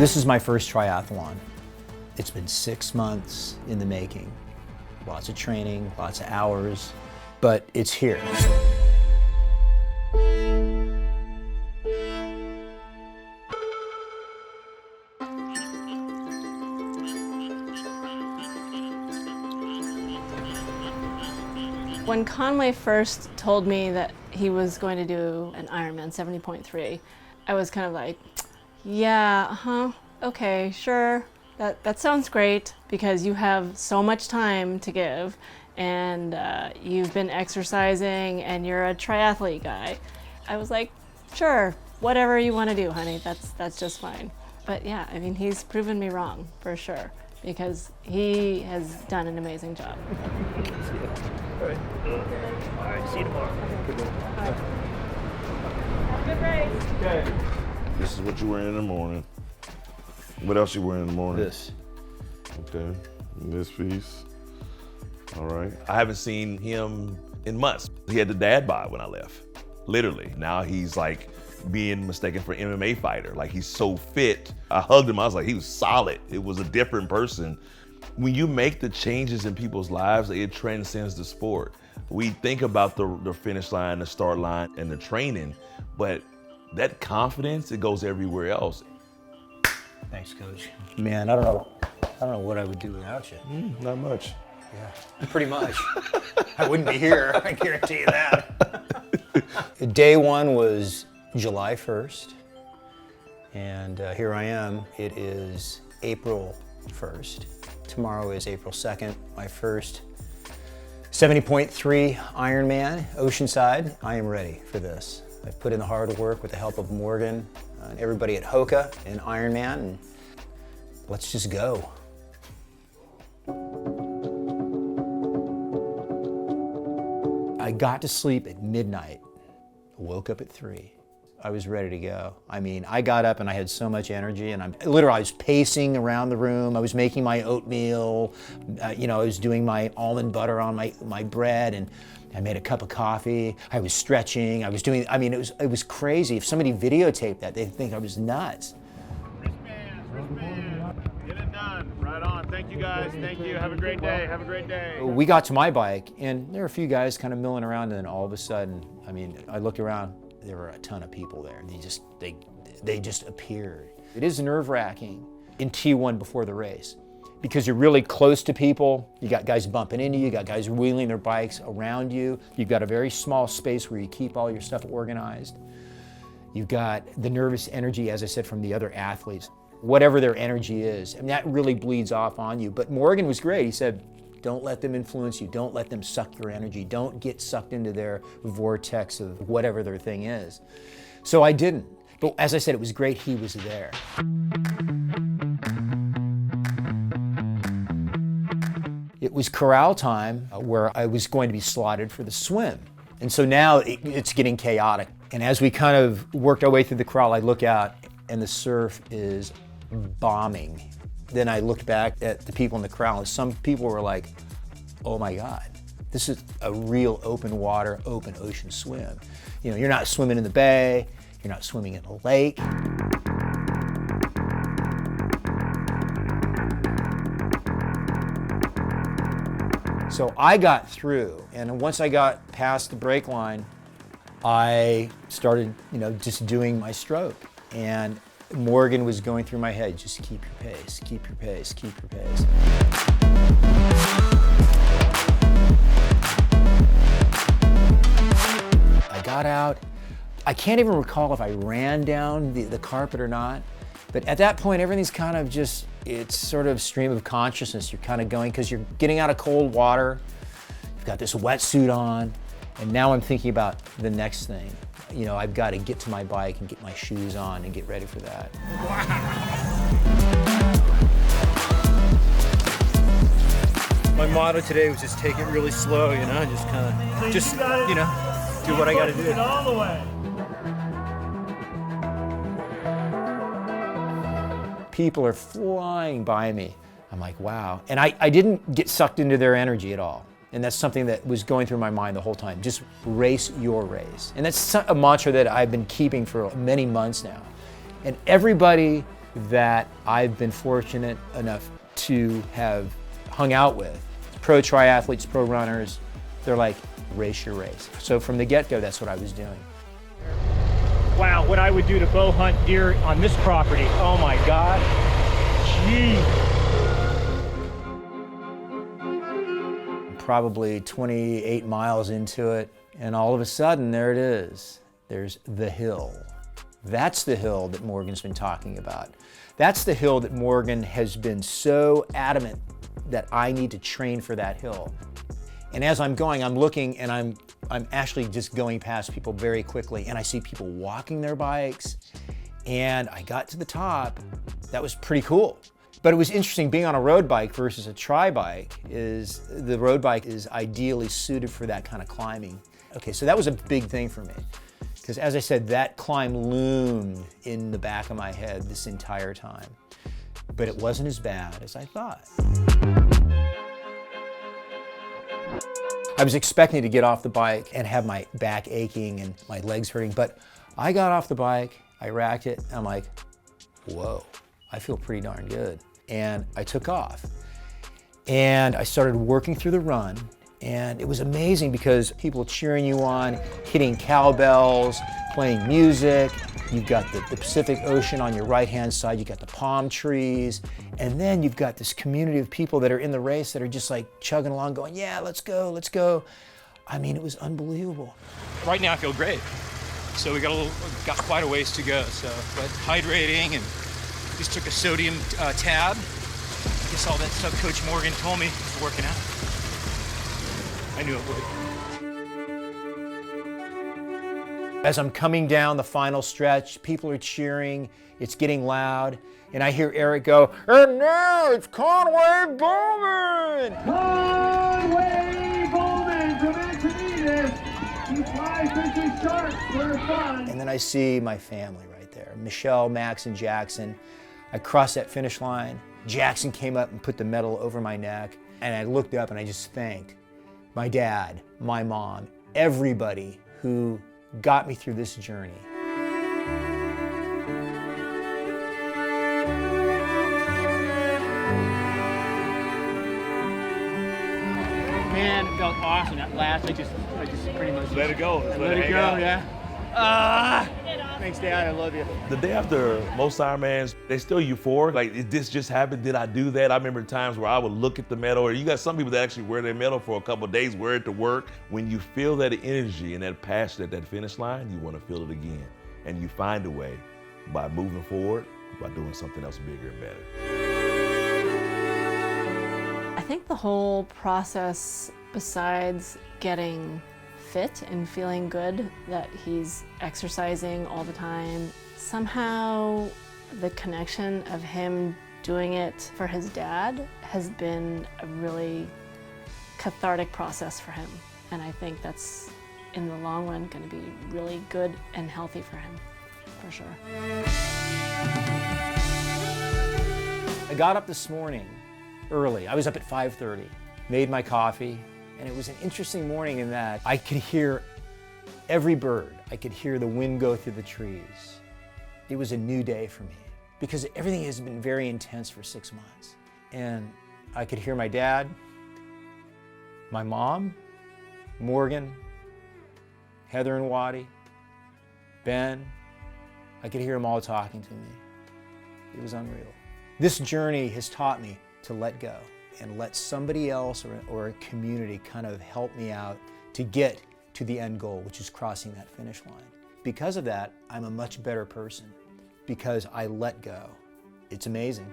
This is my first triathlon. It's been 6 months in the making. Lots of training, lots of hours, but it's here. When Conway first told me that he was going to do an Ironman 70.3, I was kind of like, yeah, okay, sure. That sounds great because you have so much time to give and you've been exercising and you're a triathlete guy. I was like, sure, whatever you want to do, honey, that's just fine. But yeah, I mean, he's proven me wrong for sure because he has done an amazing job. All right, see you tomorrow. Have a good race. Okay. This is what you're wearing in the morning. What else you wearing in the morning? This. Okay, this piece. All right. I haven't seen him in months. He had the dad bod when I left, literally. Now he's like being mistaken for an MMA fighter. Like he's so fit. I hugged him, I was like, he was solid. It was a different person. When you make the changes in people's lives, it transcends the sport. We think about the finish line, the start line, and the training, but that confidence, it goes everywhere else. Thanks, Coach. Man, I don't know what I would do without you. Not much. Yeah, pretty much. I wouldn't be here, I guarantee you that. Day one was July 1st, and here I am. It is April 1st. Tomorrow is April 2nd, my first 70.3 Ironman, Oceanside. I am ready for this. I've put in the hard work with the help of Morgan and everybody at HOKA and Ironman, and let's just go. I got to sleep at midnight, woke up at 3. I was ready to go. I mean, I got up and I had so much energy, and I was pacing around the room. I was making my oatmeal, I was doing my almond butter on my bread, and I made a cup of coffee. I was stretching. I was doing, it was crazy. If somebody videotaped that, they'd think I was nuts. Wristband. Get it done. Right on. Thank you guys. Thank you. Have a great day. Have a great day. We got to my bike, and there were a few guys kind of milling around, and then all of a sudden, I looked around. There were a ton of people there. They just appeared. It is nerve-wracking in T1 before the race because you're really close to people. You got guys bumping into you, you got guys wheeling their bikes around you. You've got a very small space where you keep all your stuff organized. You've got the nervous energy, as I said, from the other athletes. Whatever their energy is, and that really bleeds off on you. But Morgan was great. He said, don't let them influence you. Don't let them suck your energy. Don't get sucked into their vortex of whatever their thing is. So I didn't. But as I said, it was great he was there. It was corral time where I was going to be slotted for the swim. And so now it's getting chaotic. And as we kind of worked our way through the corral, I look out and the surf is bombing. Then I looked back at the people in the corral, and some people were like, oh my God, this is a real open water, open ocean swim. You're not swimming in the bay, you're not swimming in a lake. So I got through, and once I got past the brake line, I started, just doing my stroke. And Morgan was going through my head, just keep your pace, keep your pace, keep your pace. I got out. I can't even recall if I ran down the carpet or not, but at that point, everything's kind of just, it's sort of stream of consciousness. You're kind of going, because you're getting out of cold water, you've got this wetsuit on, and now I'm thinking about the next thing. I've got to get to my bike and get my shoes on and get ready for that. My motto today was just take it really slow, just kind of, do what I got to do. All the way. People are flying by me. I'm like, wow. And I didn't get sucked into their energy at all. And that's something that was going through my mind the whole time. Just race your race. And that's a mantra that I've been keeping for many months now. And everybody that I've been fortunate enough to have hung out with. Pro triathletes, pro runners, they're like, race your race. So from the get-go, that's what I was doing. Wow, what I would do to bow hunt deer on this property. Oh my God. Gee. Probably 28 miles into it, and all of a sudden, there it is. There's the hill. That's the hill that Morgan's been talking about. That's the hill that Morgan has been so adamant that I need to train for that hill. And as I'm going, I'm looking, and I'm actually just going past people very quickly, and I see people walking their bikes, and I got to the top. That was pretty cool. But it was interesting being on a road bike versus a tri-bike. Is the road bike is ideally suited for that kind of climbing. Okay, so that was a big thing for me. Because as I said, that climb loomed in the back of my head this entire time. But it wasn't as bad as I thought. I was expecting to get off the bike and have my back aching and my legs hurting, but I got off the bike, I racked it, and I'm like, whoa, I feel pretty darn good. And I took off. And I started working through the run, and it was amazing because people cheering you on, hitting cowbells, playing music. You've got the Pacific Ocean on your right-hand side, you've got the palm trees, and then you've got this community of people that are in the race that are just like chugging along going, yeah, let's go, let's go. I mean, it was unbelievable. Right now I feel great. So we got quite a ways to go. So, but hydrating, and just took a sodium tab. I guess all that stuff Coach Morgan told me was working out. I knew it would. As I'm coming down the final stretch, people are cheering, it's getting loud, and I hear Eric go, and now it's Conway Bowman! Conway Bowman from Encinitas. He flies fishing sharks for fun. And then I see my family right there, Michelle, Max, and Jackson. I crossed that finish line. Jackson came up and put the medal over my neck, and I looked up and I just thanked my dad, my mom, everybody who got me through this journey. Man, it felt awesome. That last, I just pretty much Let it go. let it go, yeah. Thanks, Dad. I love you. The day after most Ironmans, they're still euphoric. Like, this just happened, did I do that? I remember times where I would look at the medal, or you got some people that actually wear their medal for a couple of days, wear it to work. When you feel that energy and that passion at that finish line, you want to feel it again. And you find a way by moving forward, by doing something else bigger and better. I think the whole process, besides getting fit and feeling good, that he's exercising all the time, somehow the connection of him doing it for his dad has been a really cathartic process for him. And I think that's, in the long run, going to be really good and healthy for him, for sure. I got up this morning early. I was up at 5:30, made my coffee, and it was an interesting morning in that I could hear every bird. I could hear the wind go through the trees. It was a new day for me because everything has been very intense for 6 months. And I could hear my dad, my mom, Morgan, Heather and Waddy, Ben. I could hear them all talking to me. It was unreal. This journey has taught me to let go and let somebody else or a community kind of help me out to get to the end goal, which is crossing that finish line. Because of that, I'm a much better person because I let go. It's amazing.